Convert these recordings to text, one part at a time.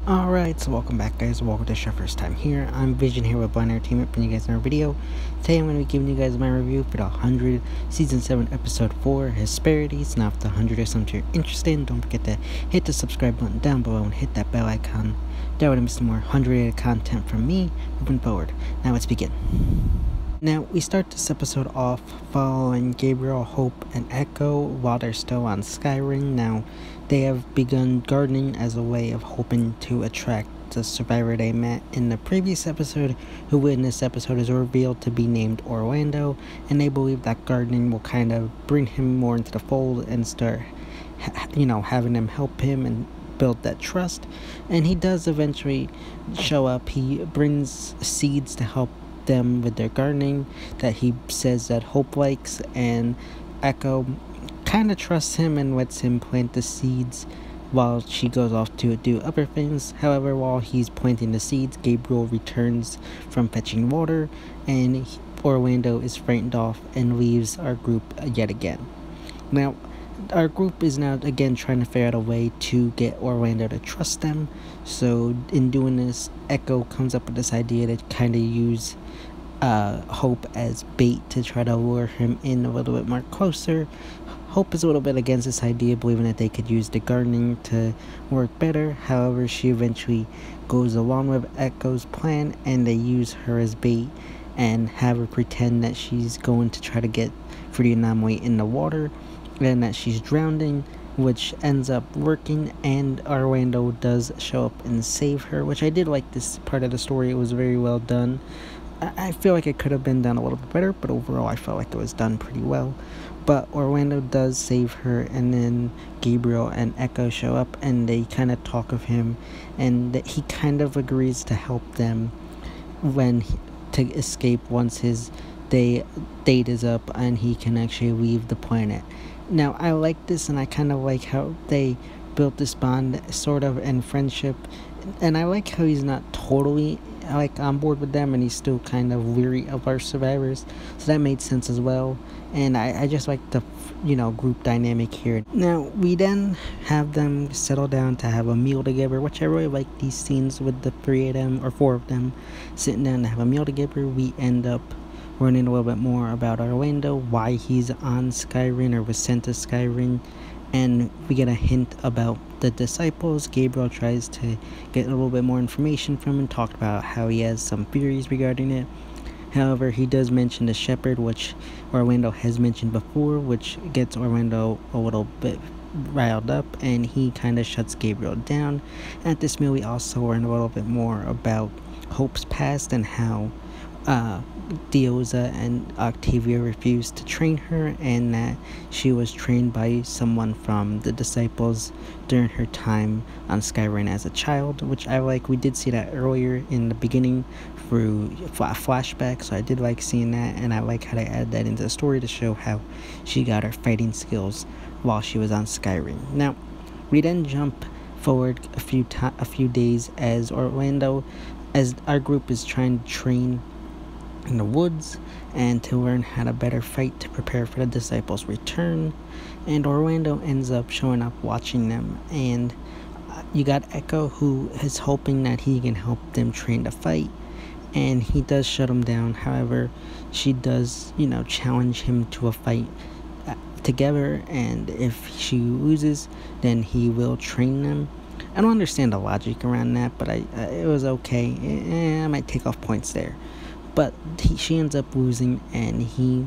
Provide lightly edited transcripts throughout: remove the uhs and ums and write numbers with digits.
Alright, so welcome back guys, welcome to your first time here. I'm Vision here with Blind Entertainment, bringing you guys another video. Today I'm going to be giving you guys my review for the 100 Season 7 Episode 4, Hesperides. Now if the 100 is something you're interested in, don't forget to hit the subscribe button down below and hit that bell icon. That way to miss more 100 content from me moving forward. Now let's begin. Now, we start this episode off following Gabriel, Hope, and Echo while they're still on Skyring. Now, they have begun gardening as a way of hoping to attract the survivor they met in the previous episode, who in this episode is revealed to be named Orlando, and they believe that gardening will kind of bring him more into the fold and start, having them help him and build that trust. And he does eventually show up. He brings seeds to help them with their gardening that he says that Hope likes, and Echo kind of trusts him and lets him plant the seeds while she goes off to do other things. However, while he's planting the seeds, Gabriel returns from fetching water, and Orlando is frightened off and leaves our group yet again. Now, our group is now again trying to figure out a way to get Orlando to trust them. So in doing this, Echo comes up with this idea to kind of use Hope as bait to try to lure him in a little bit more closer. Hope is a little bit against this idea, believing that they could use the gardening to work better. However, she eventually goes along with Echo's plan, and they use her as bait and have her pretend that she's going to try to get Fruity Anomaly in the water and that she's drowning, which ends up working, and Orlando does show up and save her, which I did like this part of the story. It was very well done. I feel like it could have been done a little bit better, but overall I felt like it was done pretty well. But Orlando does save her, and then Gabriel and Echo show up, and they kind of talk of him, and he kind of agrees to help them to escape once his date is up and he can actually leave the planet. Now, I like this, and I kind of like how they built this bond, sort of, and friendship. And I like how he's not totally on board with them, and he's still kind of weary of our survivors. So that made sense as well. And I just like the group dynamic here. Now, we then have them settle down to have a meal together, which I really like these scenes with the 3 of them, or 4 of them, sitting down to have a meal together. We end up learning a little bit more about Orlando, why he's on Skyring or was sent to Skyring, and we get a hint about the disciples. Gabriel tries to get a little bit more information from him, talked about how he has some theories regarding it. However, he does mention the shepherd, which Orlando has mentioned before, which gets Orlando a little bit riled up, and he kind of shuts Gabriel down. At this meal, we also learn a little bit more about Hope's past and how Diosa and Octavia refused to train her, and that she was trained by someone from the disciples during her time on Skyrim as a child, which I like. We did see that earlier in the beginning through flashback, so I did like seeing that, and I like how they add that into the story to show how she got her fighting skills while she was on Skyrim. Now, we then jump forward a few days as our group is trying to train in the woods and to learn how to better fight to prepare for the disciples' return. And Orlando ends up showing up watching them, and you got Echo, who is hoping that he can help them train to fight, and he does shut him down. However, she does challenge him to a fight together, and if she loses, then he will train them. I don't understand the logic around that, but it was okay. I might take off points there. But she ends up losing, and he,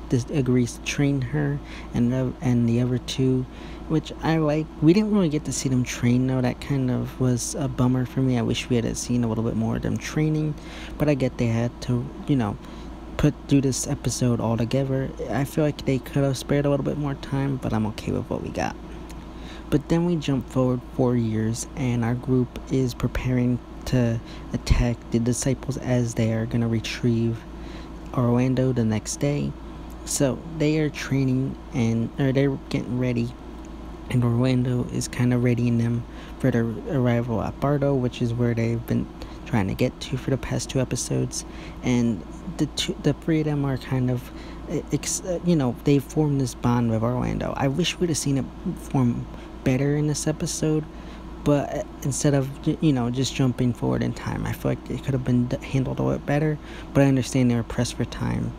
just agrees to train her and the other 2, which I like. We didn't really get to see them train, though. That kind of was a bummer for me. I wish we had seen a little bit more of them training, but I get they had to, do this episode all together. I feel like they could have spared a little bit more time, but I'm okay with what we got. But then we jump forward 4 years, and our group is preparing to attack the disciples as they are going to retrieve Orlando the next day. So they are training, or they're getting ready, and Orlando is kind of readying them for their arrival at Bardo, which is where they've been trying to get to for the past 2 episodes. And the 3 of them are kind of they formed this bond with Orlando. I wish we'd have seen it form better in this episode, but instead of just jumping forward in time, I feel like it could have been handled a lot better. But I understand they were pressed for time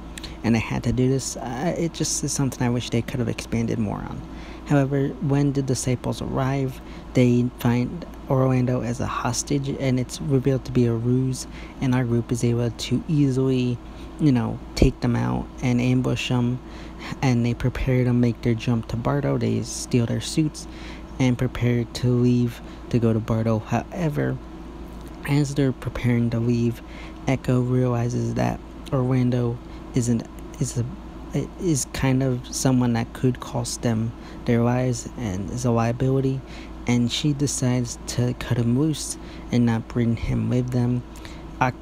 and they had to do this. It just is something I wish they could have expanded more on. However, when the disciples arrive, they find Orlando as a hostage, and it's revealed to be a ruse, and our group is able to easily take them out and ambush them, and they prepare to make their jump to Bardo. They steal their suits and prepare to leave to go to Bardo. However, as they're preparing to leave, Echo realizes that Orlando is kind of someone that could cost them their lives and is a liability, and she decides to cut him loose and not bring him with them.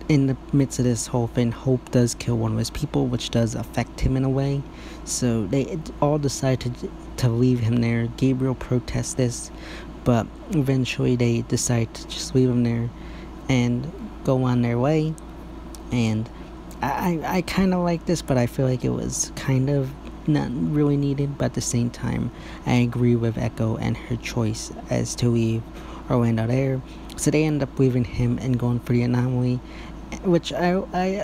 In the midst of this whole thing, Hope does kill one of his people, which does affect him in a way, so they all decide to leave him there. Gabriel protests this, but eventually they decide to just leave him there and go on their way. And I kind of like this, but I feel like it was kind of not really needed. But at the same time, I agree with Echo and her choice as to leave Orlando there. So they end up leaving him and going for the anomaly, which I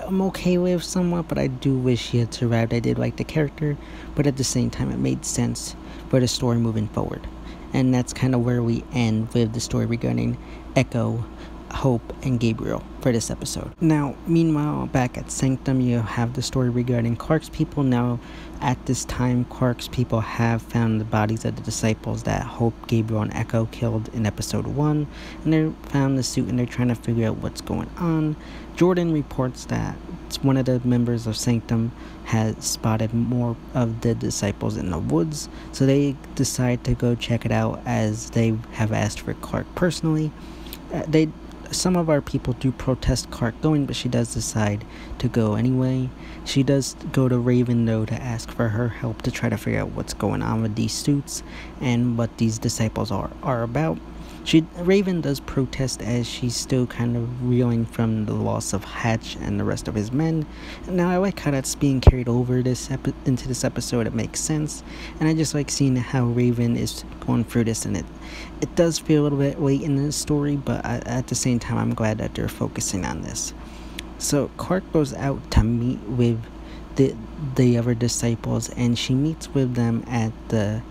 am okay with somewhat, but I do wish he had survived. I did like the character, but at the same time, it made sense for the story moving forward. And that's kind of where we end with the story regarding Echo, Hope, and Gabriel for this episode. Now, meanwhile, back at Sanctum, you have the story regarding Clarke's people. Now, at this time, Clarke's people have found the bodies of the disciples that Hope, Gabriel, and Echo killed in episode 1, and they found the suit and they're trying to figure out what's going on. Jordan reports that one of the members of Sanctum has spotted more of the disciples in the woods, so they decide to go check it out, as they have asked for Clarke personally. Some of our people do protest Clarke going, but she does decide to go anyway. She does go to Raven, though, to ask for her help to try to figure out what's going on with these suits and what these disciples are about. Raven does protest, as she's still kind of reeling from the loss of Hatch and the rest of his men. Now, I like how that's being carried over into this episode. It makes sense, and I just like seeing how Raven is going through this, and it does feel a little bit late in the story, but at the same time, I'm glad that they're focusing on this. So Clarke goes out to meet with the other disciples, and she meets with them at the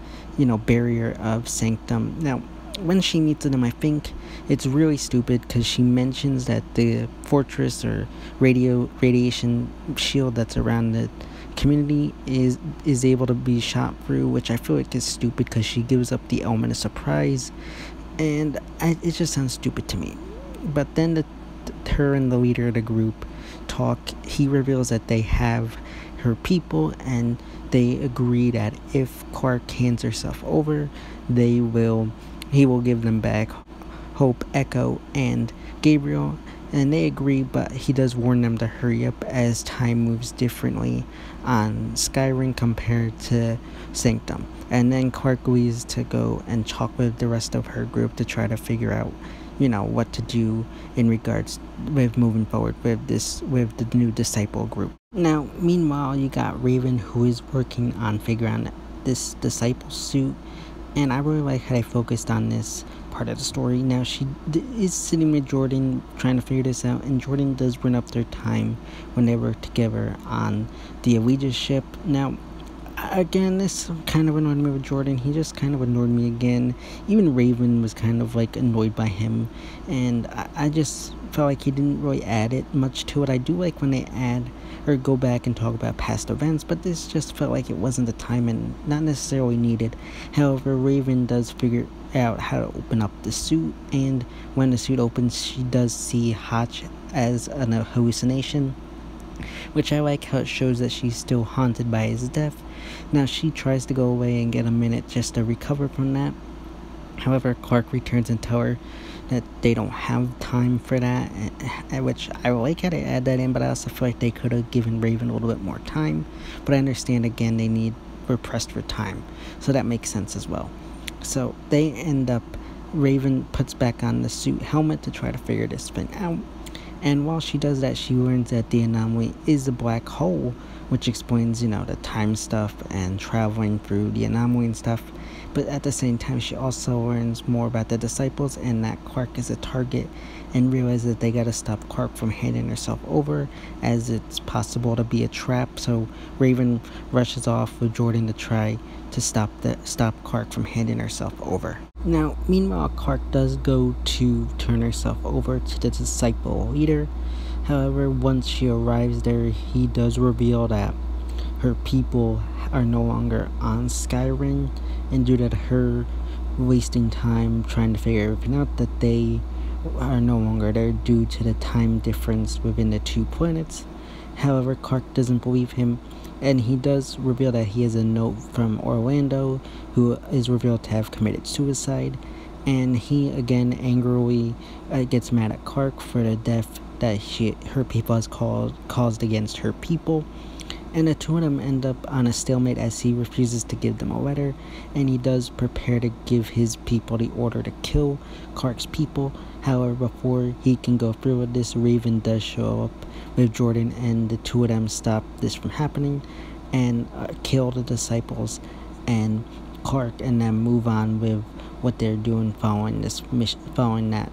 barrier of Sanctum. Now, when she meets them, I think it's really stupid, because she mentions that the fortress or radiation shield that's around the community is able to be shot through, which I feel like is stupid, because she gives up the element of surprise, and it just sounds stupid to me. But then her and the leader of the group talk. He reveals that they have her people, and they agree that if Clarke hands herself over, he will give them back Hope, Echo, and Gabriel, and they agree, but he does warn them to hurry up, as time moves differently on Skyring compared to Sanctum. And then Clarke leaves to go and talk with the rest of her group to try to figure out what to do in regards with moving forward with the new disciple group. Now, meanwhile, you got Raven, who is working on figuring out this disciple suit, and I really like how they focused on this part of the story. Now, she is sitting with Jordan trying to figure this out, and Jordan does bring up their time when they worked together on the Ouija ship. Now, again, this kind of annoyed me with Jordan. He just kind of annoyed me again. Even Raven was kind of like annoyed by him, and I just felt like he didn't really add it much to it. I do like when they add or go back and talk about past events, but this just felt like it wasn't the time and not necessarily needed. However, Raven does figure out how to open up the suit, and when the suit opens, she does see Hatch as an hallucination, which I like how it shows that she's still haunted by his death. Now, she tries to go away and get a minute just to recover from that. However, Clarke returns and tells her that they don't have time for that, which I like how they add that in, but I also feel like they could have given Raven a little bit more time. But I understand, again, we're pressed for time, so that makes sense as well. So they end up, Raven puts back on the suit helmet to try to figure this thing out, And while she does that, she learns that the anomaly is a black hole, which explains, the time stuff and traveling through the anomaly and stuff. But at the same time, she also learns more about the disciples and that Clarke is a target, and realizes that they gotta stop Clarke from handing herself over, as it's possible to be a trap. So Raven rushes off with Jordan to try to stop Clarke from handing herself over. Now, meanwhile, Clarke does go to turn herself over to the disciple leader. However, once she arrives there, he does reveal that her people are no longer on Skyring, and due to her wasting time trying to figure everything out, that they are no longer there due to the time difference within the two planets. However, Clarke doesn't believe him, and he does reveal that he has a note from Orlando, who is revealed to have committed suicide, and he again angrily gets mad at Clarke for the death that her people has caused against her people. And the two of them end up on a stalemate as he refuses to give them a letter, and he does prepare to give his people the order to kill Clarke's people. However, before he can go through with this, Raven does show up with Jordan, and the two of them stop this from happening and kill the disciples and Clarke, and then move on with what they're doing following that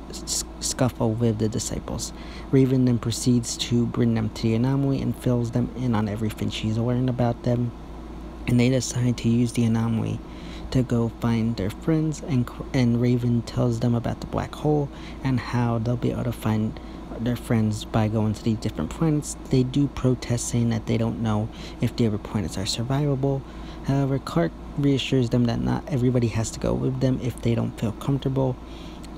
scuffle with the disciples. Raven then proceeds to bring them to the anomaly and fills them in on everything she's learned about them, and they decide to use the anomaly to go find their friends, and Raven tells them about the black hole and how they'll be able to find their friends by going to these different planets. They do protest, saying that they don't know if the other planets are survivable. However, Clarke reassures them that not everybody has to go with them if they don't feel comfortable,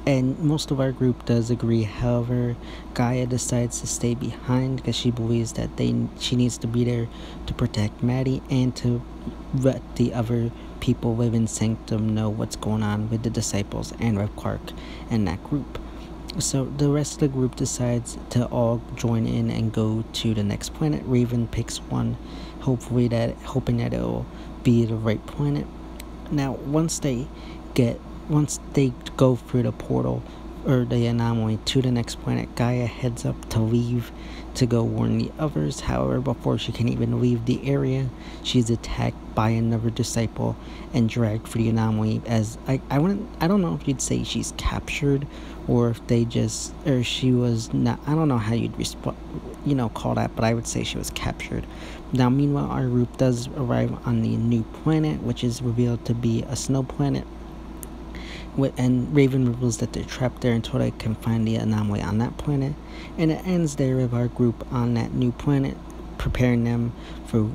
and most of our group does agree. However, Gaia decides to stay behind because she believes that she needs to be there to protect Maddie and to let the other people within Sanctum know what's going on with the disciples and with Clarke and that group. So the rest of the group decides to all join in and go to the next planet. Raven picks one, hoping that it'll be the right planet. Now, once they go through the portal or the anomaly to the next planet, Gaia heads up to leave to go warn the others. However, before she can even leave the area, she's attacked by another disciple and dragged for the anomaly. As I don't know if you'd say she's captured, or if she was not. I don't know how you'd call that, but I would say she was captured. Now, meanwhile, our group does arrive on the new planet, which is revealed to be a snow planet. And Raven reveals that they're trapped there until they can find the anomaly on that planet. And it ends there with our group on that new planet, preparing them for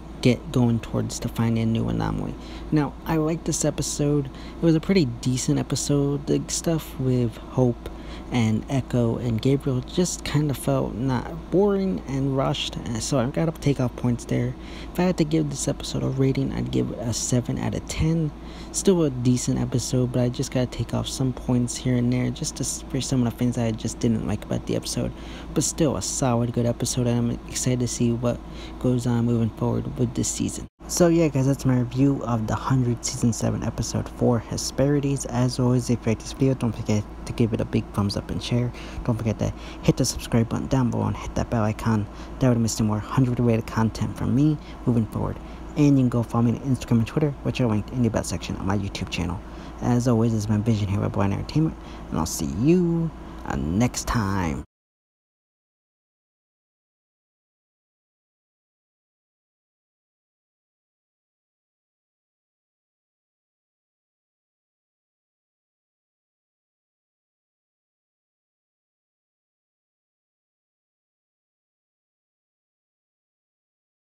going towards to find a new anomaly. Now, I like this episode. It was a pretty decent episode. The stuff with Hope and Echo and Gabriel just kind of felt not boring and rushed, so I gotta take off points there. If I had to give this episode a rating, I'd give it a 7 out of 10. Still a decent episode, but I just gotta take off some points here and there just for some of the things I just didn't like about the episode. But still a solid, good episode, and I'm excited to see what goes on moving forward with this season. So yeah, guys, that's my review of the 100 Season 7 Episode 4, Hesperides. As always, if you like this video, don't forget to give it a big thumbs up and share. Don't forget to hit the subscribe button down below and hit that bell icon. That would miss no more 100 rated content from me moving forward. And you can go follow me on Instagram and Twitter, which are linked in the about section of my YouTube channel. As always, this is my Vision here with Blind Entertainment, and I'll see you next time.